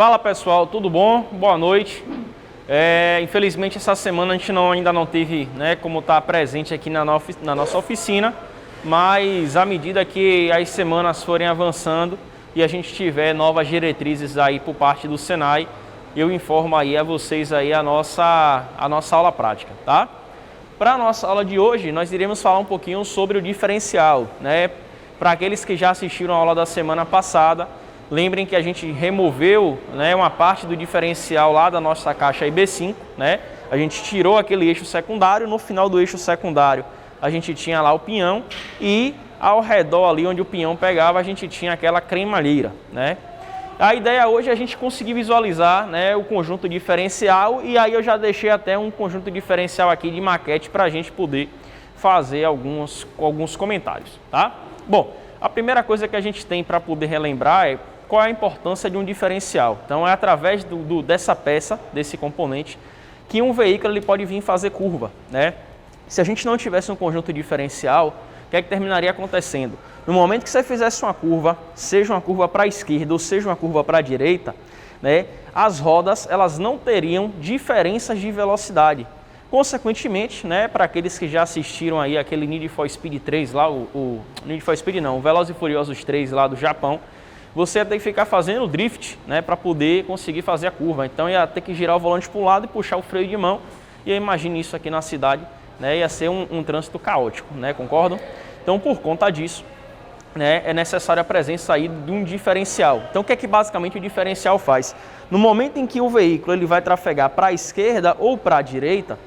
Fala pessoal, tudo bom? Boa noite. Infelizmente essa semana a gente ainda não teve como estar presente aqui na nossa oficina, mas à medida que as semanas forem avançando e a gente tiver novas diretrizes aí por parte do Senai, eu informo aí a vocês aí a nossa aula prática, tá? Para a nossa aula de hoje, nós iremos falar um pouquinho sobre o diferencial, Para aqueles que já assistiram a aula da semana passada, lembrem que a gente removeu uma parte do diferencial lá da nossa caixa IB5, A gente tirou aquele eixo secundário, no final do eixo secundário a gente tinha lá o pinhão e ao redor ali onde o pinhão pegava a gente tinha aquela cremalheira, A ideia hoje é a gente conseguir visualizar o conjunto diferencial e aí eu já deixei até um conjunto diferencial aqui de maquete para a gente poder fazer alguns comentários, tá? Bom, a primeira coisa que a gente tem para poder relembrar é qual é a importância de um diferencial. Então é através dessa peça, desse componente, que um veículo ele pode vir fazer curva, Se a gente não tivesse um conjunto diferencial, o que é que terminaria acontecendo? No momento que você fizesse uma curva, seja uma curva para a esquerda ou seja uma curva para a direita, as rodas elas não teriam diferenças de velocidade. Consequentemente, para aqueles que já assistiram aí aquele Need for Speed 3 lá, o Need for Speed não, o Velozes e Furiosos 3 lá do Japão, você ia ter que ficar fazendo drift, para poder conseguir fazer a curva. Então ia ter que girar o volante para um lado e puxar o freio de mão. E imagine isso aqui na cidade, ia ser um trânsito caótico, concordam? Então por conta disso, é necessária a presença aí de um diferencial. Então o que é que basicamente o diferencial faz? No momento em que o veículo ele vai trafegar para a esquerda ou para a direita,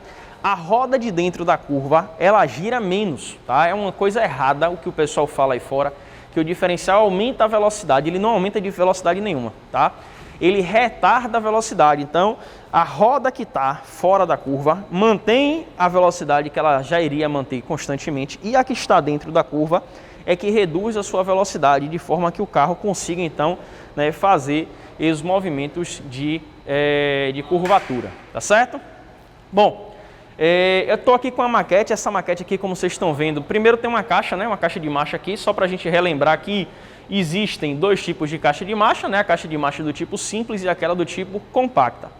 a roda de dentro da curva ela gira menos, tá? É uma coisa errada o que o pessoal fala aí fora, que o diferencial aumenta a velocidade, ele não aumenta de velocidade nenhuma, tá? Ele retarda a velocidade, então a roda que está fora da curva mantém a velocidade que ela já iria manter constantemente e a que está dentro da curva é que reduz a sua velocidade de forma que o carro consiga então fazer os movimentos de curvatura, tá certo? Bom, eu estou aqui com a maquete, essa maquete aqui como vocês estão vendo, primeiro tem uma caixa, uma caixa de marcha aqui, só para a gente relembrar que existem dois tipos de caixa de marcha, a caixa de marcha do tipo simples e aquela do tipo compacta,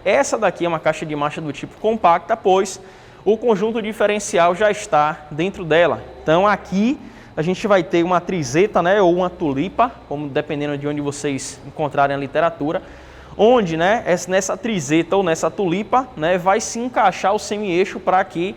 Essa daqui é uma caixa de marcha do tipo compacta, pois o conjunto diferencial já está dentro dela. Então aqui a gente vai ter uma trizeta, ou uma tulipa, como dependendo de onde vocês encontrarem a literatura, onde nessa trizeta ou nessa tulipa vai se encaixar o semi-eixo para que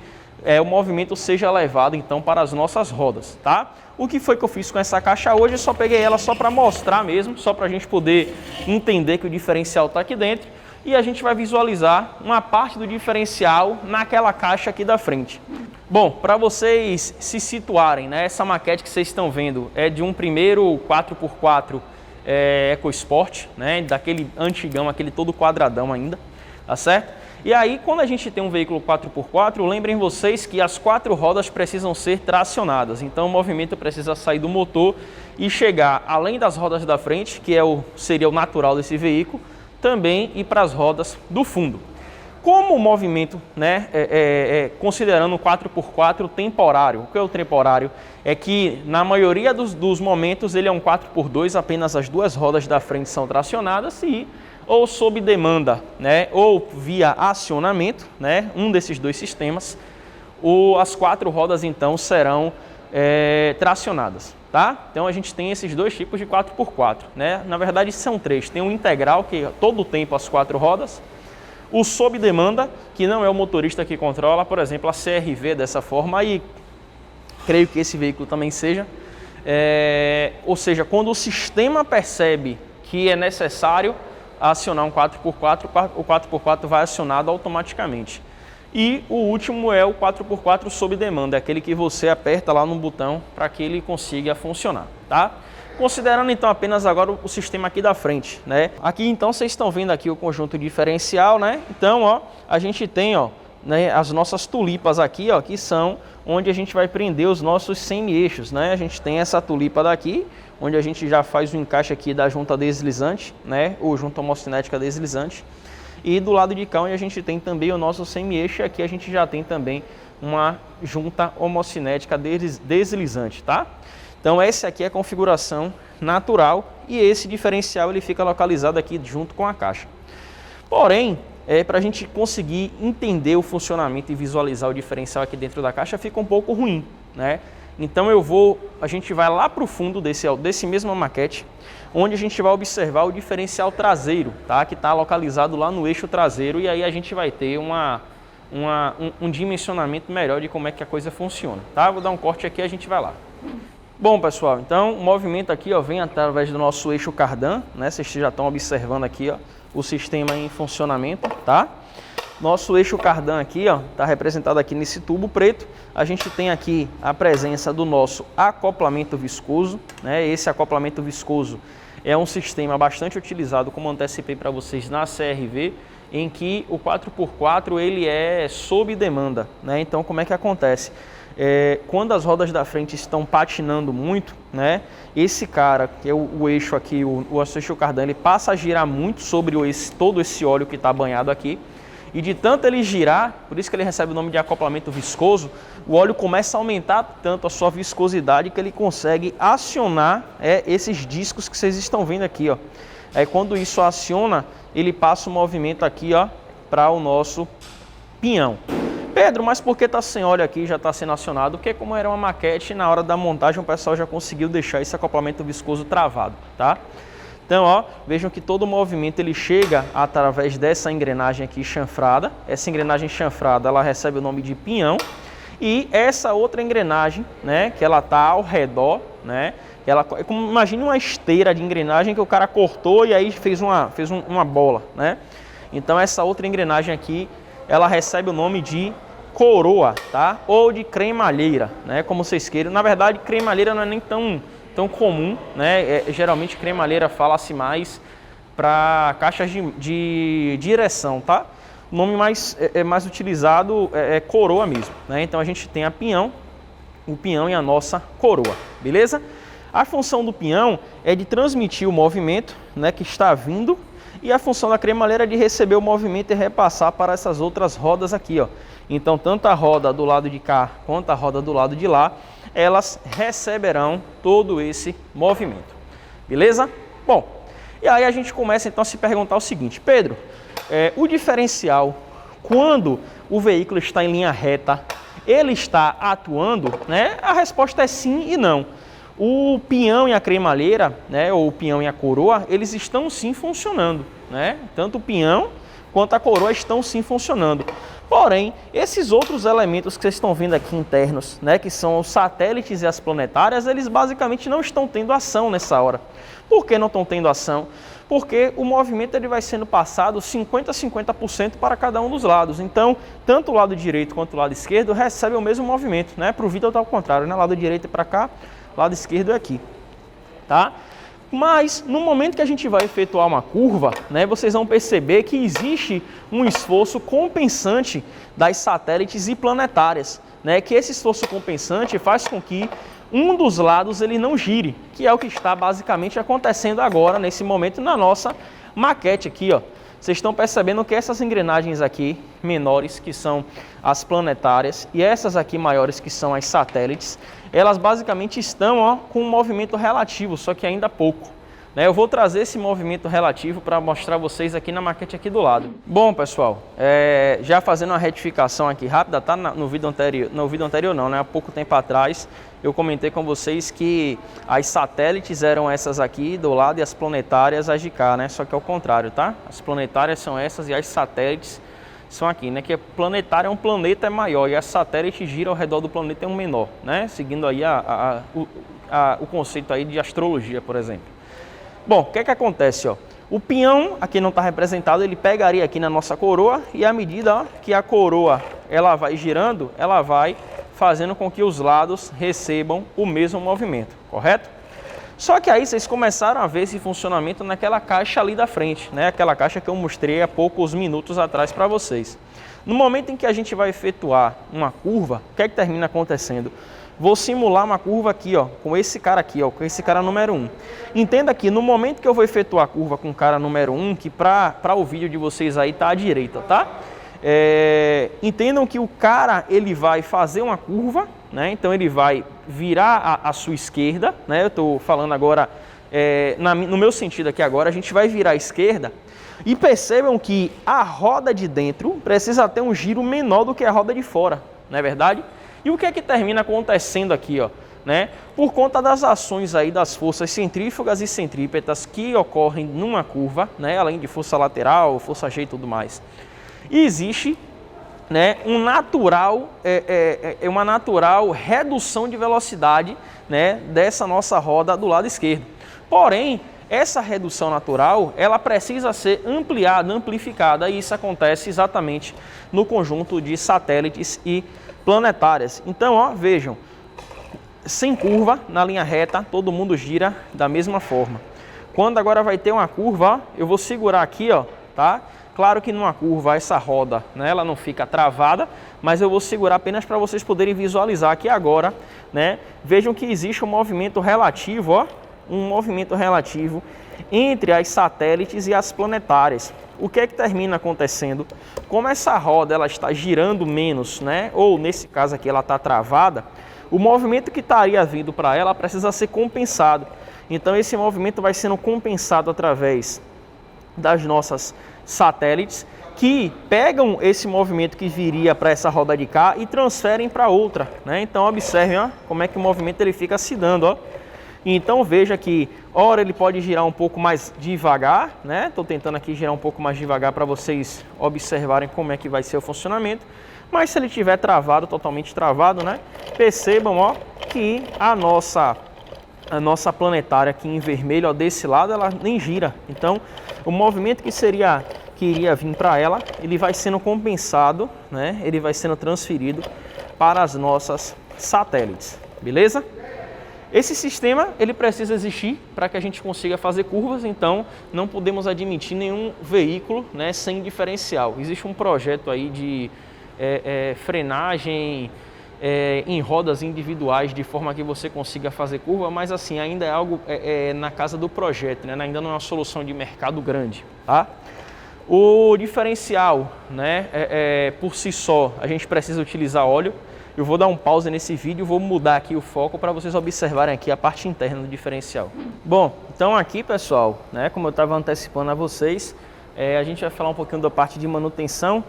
o movimento seja levado então para as nossas rodas, tá? O que foi que eu fiz com essa caixa hoje? Eu só peguei ela só para mostrar mesmo, só para a gente poder entender que o diferencial está aqui dentro e a gente vai visualizar uma parte do diferencial naquela caixa aqui da frente. Bom, para vocês se situarem, essa maquete que vocês estão vendo é de um primeiro 4x4 EcoSport, daquele antigão, aquele todo quadradão ainda, tá certo? E aí, quando a gente tem um veículo 4x4, lembrem vocês que as quatro rodas precisam ser tracionadas. Então, o movimento precisa sair do motor e chegar, além das rodas da frente, que seria o natural desse veículo, também ir para as rodas do fundo. Como o movimento, considerando o 4x4 temporário, o que é o temporário? É que na maioria dos momentos ele é um 4x2, apenas as duas rodas da frente são tracionadas e ou sob demanda, ou via acionamento, um desses dois sistemas, as quatro rodas então serão tracionadas, tá? Então a gente tem esses dois tipos de 4x4, Na verdade são três, tem um integral que todo o tempo as quatro rodas, o sob demanda, que não é o motorista que controla, por exemplo, a CR-V dessa forma, e creio que esse veículo também seja. Ou seja, quando o sistema percebe que é necessário acionar um 4x4, o 4x4 vai acionado automaticamente. E o último é o 4x4 sob demanda, é aquele que você aperta lá no botão para que ele consiga funcionar, tá? Considerando então apenas agora o sistema aqui da frente, Aqui então vocês estão vendo aqui o conjunto diferencial, Então, a gente tem, as nossas tulipas aqui, que são onde a gente vai prender os nossos semi-eixos, A gente tem essa tulipa daqui, onde a gente já faz o encaixe aqui da junta deslizante, ou junta homocinética deslizante. E do lado de cá, onde a gente tem também o nosso semi-eixo, aqui a gente já tem também uma junta homocinética deslizante, tá? Então essa aqui é a configuração natural e esse diferencial ele fica localizado aqui junto com a caixa. Porém, para a gente conseguir entender o funcionamento e visualizar o diferencial aqui dentro da caixa fica um pouco ruim, né? Então a gente vai lá para o fundo desse mesma maquete, onde a gente vai observar o diferencial traseiro, tá? Que está localizado lá no eixo traseiro, e aí a gente vai ter um dimensionamento melhor de como é que a coisa funciona, tá? Vou dar um corte aqui e a gente vai lá. Bom, pessoal, então o movimento aqui, ó, vem através do nosso eixo cardan, né? Vocês já estão observando aqui, ó, o sistema em funcionamento, tá? Nosso eixo cardan aqui, ó, está representado aqui nesse tubo preto. A gente tem aqui a presença do nosso acoplamento viscoso, né? Esse acoplamento viscoso é um sistema bastante utilizado, como antecipei para vocês, na CRV, em que o 4x4 ele é sob demanda, né? Então, como é que acontece? Quando as rodas da frente estão patinando muito, né? Esse cara, que é o eixo aqui, o eixo cardan, ele passa a girar muito sobre todo esse óleo que está banhado aqui. E de tanto ele girar, por isso que ele recebe o nome de acoplamento viscoso, o óleo começa a aumentar tanto a sua viscosidade que ele consegue acionar esses discos que vocês estão vendo aqui, ó. Quando isso aciona, ele passa o movimento aqui, ó, para o nosso pinhão. Pedro, mas por que está sem óleo aqui, já está sendo acionado? Porque como era uma maquete, na hora da montagem o pessoal já conseguiu deixar esse acoplamento viscoso travado, tá? Então, ó, vejam que todo o movimento ele chega através dessa engrenagem aqui chanfrada. Essa engrenagem chanfrada, ela recebe o nome de pinhão. E essa outra engrenagem, né, que ela está ao redor, né, imagine uma esteira de engrenagem que o cara cortou e aí fez uma bola, né? Então essa outra engrenagem aqui, ela recebe o nome de coroa, tá? Ou de cremalheira, né, como vocês queiram. Na verdade, cremalheira não é nem tão comum, né? Geralmente cremalheira fala-se mais para caixas de direção, tá? O nome mais utilizado é coroa mesmo, né? Então a gente tem o pinhão e a nossa coroa, beleza? A função do pinhão é de transmitir o movimento, né, que está vindo, e a função da cremalheira é de receber o movimento e repassar para essas outras rodas aqui, ó. Então tanto a roda do lado de cá quanto a roda do lado de lá, elas receberão todo esse movimento, beleza? Bom, e aí a gente começa então a se perguntar o seguinte: Pedro, o diferencial, quando o veículo está em linha reta, ele está atuando, né? A resposta é sim e não. O pinhão e a cremalheira, né, ou o pinhão e a coroa, eles estão sim funcionando, né? Tanto o pinhão quanto a coroa estão sim funcionando. Porém, esses outros elementos que vocês estão vendo aqui internos, né, que são os satélites e as planetárias, eles basicamente não estão tendo ação nessa hora. Por que não estão tendo ação? Porque o movimento ele vai sendo passado 50% para cada um dos lados. Então, tanto o lado direito quanto o lado esquerdo recebem o mesmo movimento, né? Para o vídeo está ao contrário, né? Lado direito é para cá, lado esquerdo é aqui, tá? Mas no momento que a gente vai efetuar uma curva, né, vocês vão perceber que existe um esforço compensante das satélites e planetárias, né, que esse esforço compensante faz com que um dos lados ele não gire, que é o que está basicamente acontecendo agora, nesse momento, na nossa maquete aqui, ó. Vocês estão percebendo que essas engrenagens aqui, menores, que são as planetárias, e essas aqui maiores, que são as satélites, elas basicamente estão, ó, com um movimento relativo, só que ainda pouco, né? Eu vou trazer esse movimento relativo para mostrar a vocês aqui na maquete aqui do lado. Bom, pessoal, já fazendo uma retificação aqui rápida, tá? No vídeo anterior não, né? Há pouco tempo atrás eu comentei com vocês que as satélites eram essas aqui do lado e as planetárias as de cá, né? Só que é o contrário, tá? As planetárias são essas e as satélites são aqui, né? Que planetário é um planeta maior e a satélite gira ao redor do planeta é um menor, né? Seguindo aí o conceito aí de astrologia, por exemplo. Bom, o que é que acontece, ó? O pinhão, aqui não está representado, ele pegaria aqui na nossa coroa e à medida, ó, que a coroa ela vai girando, ela vai fazendo com que os lados recebam o mesmo movimento, correto? Só que aí vocês começaram a ver esse funcionamento naquela caixa ali da frente, né? Aquela caixa que eu mostrei há poucos minutos atrás para vocês. No momento em que a gente vai efetuar uma curva, o que é que termina acontecendo? Vou simular uma curva aqui, ó, com esse cara aqui, ó, com esse cara número 1. Entenda que no momento que eu vou efetuar a curva com o cara número 1, que para o vídeo de vocês aí tá à direita, tá? Entendam que o cara ele vai fazer uma curva, né? Então ele vai virar a sua esquerda, né? Eu estou falando agora no meu sentido aqui agora, a gente vai virar à esquerda e percebam que a roda de dentro precisa ter um giro menor do que a roda de fora, não é verdade? E o que é que termina acontecendo aqui, ó? Né? Por conta das ações aí das forças centrífugas e centrípetas que ocorrem numa curva, né? Além de força lateral, força G e tudo mais. E existe, né, uma natural redução de velocidade, né, dessa nossa roda do lado esquerdo. Porém, essa redução natural, ela precisa ser ampliada, amplificada, e isso acontece exatamente no conjunto de satélites e planetárias. Então, ó, vejam, sem curva, na linha reta, todo mundo gira da mesma forma. Quando agora vai ter uma curva, ó, eu vou segurar aqui, ó, tá? Claro que numa curva essa roda, né, ela não fica travada, mas eu vou segurar apenas para vocês poderem visualizar aqui agora, né? Vejam que existe um movimento relativo, ó, um movimento relativo entre as satélites e as planetárias. O que é que termina acontecendo? Como essa roda ela está girando menos, né, ou nesse caso aqui ela está travada, o movimento que estaria vindo para ela precisa ser compensado. Então esse movimento vai sendo compensado através das nossas satélites, que pegam esse movimento que viria para essa roda de cá e transferem para outra, né? Então observem, ó, como é que o movimento ele fica se dando, ó. Então veja que ora ele pode girar um pouco mais devagar, né? Estou tentando aqui girar um pouco mais devagar para vocês observarem como é que vai ser o funcionamento. Mas se ele estiver travado, totalmente travado, né? Percebam, ó, que a nossa planetária aqui em vermelho, ó, desse lado, ela nem gira. Então, o movimento que iria vir para ela, ele vai sendo compensado, né? Ele vai sendo transferido para as nossas satélites, beleza? Esse sistema, ele precisa existir para que a gente consiga fazer curvas, então não podemos admitir nenhum veículo, né, sem diferencial. Existe um projeto aí de frenagem em rodas individuais, de forma que você consiga fazer curva, mas assim, ainda é algo na casa do projeto, né? Ainda não é uma solução de mercado grande, tá? O diferencial, né, por si só, a gente precisa utilizar óleo. Eu vou dar um pause nesse vídeo, vou mudar aqui o foco para vocês observarem aqui a parte interna do diferencial. Bom, então aqui, pessoal, né, como eu estava antecipando a vocês, a gente vai falar um pouquinho da parte de manutenção.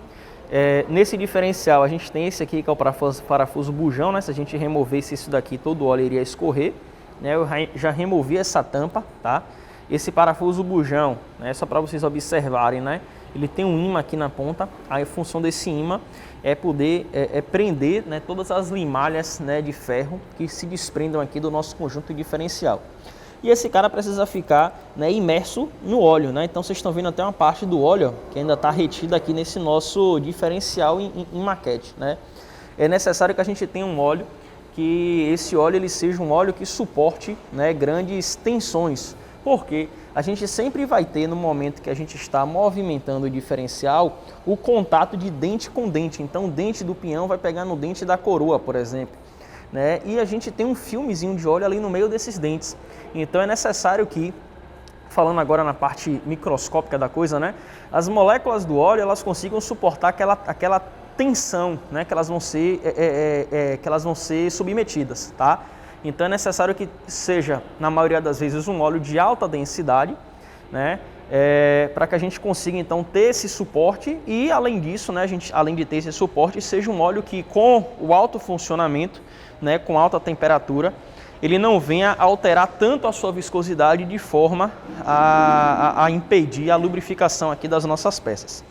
Nesse diferencial a gente tem esse aqui que é o parafuso bujão, né? Se a gente removesse isso daqui, todo o óleo iria escorrer, né? Eu já removi essa tampa, tá? Esse parafuso bujão, né, só para vocês observarem, né? Ele tem um ímã aqui na ponta. A função desse ímã é poder prender, né, todas as limalhas, né, de ferro que se desprendam aqui do nosso conjunto diferencial. E esse cara precisa ficar, né, imerso no óleo, né? Então vocês estão vendo até uma parte do óleo que ainda está retida aqui nesse nosso diferencial em maquete, né? É necessário que a gente tenha um óleo, que esse óleo ele seja um óleo que suporte, né, grandes tensões, porque a gente sempre vai ter, no momento que a gente está movimentando o diferencial, o contato de dente com dente. Então o dente do peão vai pegar no dente da coroa, por exemplo, né? E a gente tem um filmezinho de óleo ali no meio desses dentes. Então é necessário que, falando agora na parte microscópica da coisa, né, as moléculas do óleo elas consigam suportar aquela tensão, né, que elas vão ser submetidas, tá? Então é necessário que seja, na maioria das vezes, um óleo de alta densidade, né, para que a gente consiga então ter esse suporte e, além disso, né, além de ter esse suporte, seja um óleo que, com o alto funcionamento, né, com alta temperatura, ele não venha alterar tanto a sua viscosidade de forma a impedir a lubrificação aqui das nossas peças.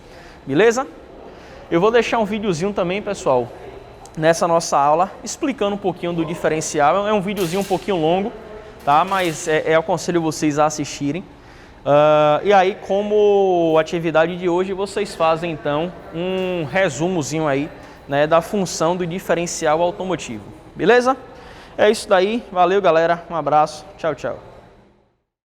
Beleza? Eu vou deixar um videozinho também, pessoal, nessa nossa aula, explicando um pouquinho do diferencial. É um videozinho um pouquinho longo, tá? Mas eu aconselho vocês a assistirem. E aí, como atividade de hoje, vocês fazem então um resumozinho aí, né, da função do diferencial automotivo. Beleza? É isso daí. Valeu, galera. Um abraço. Tchau, tchau.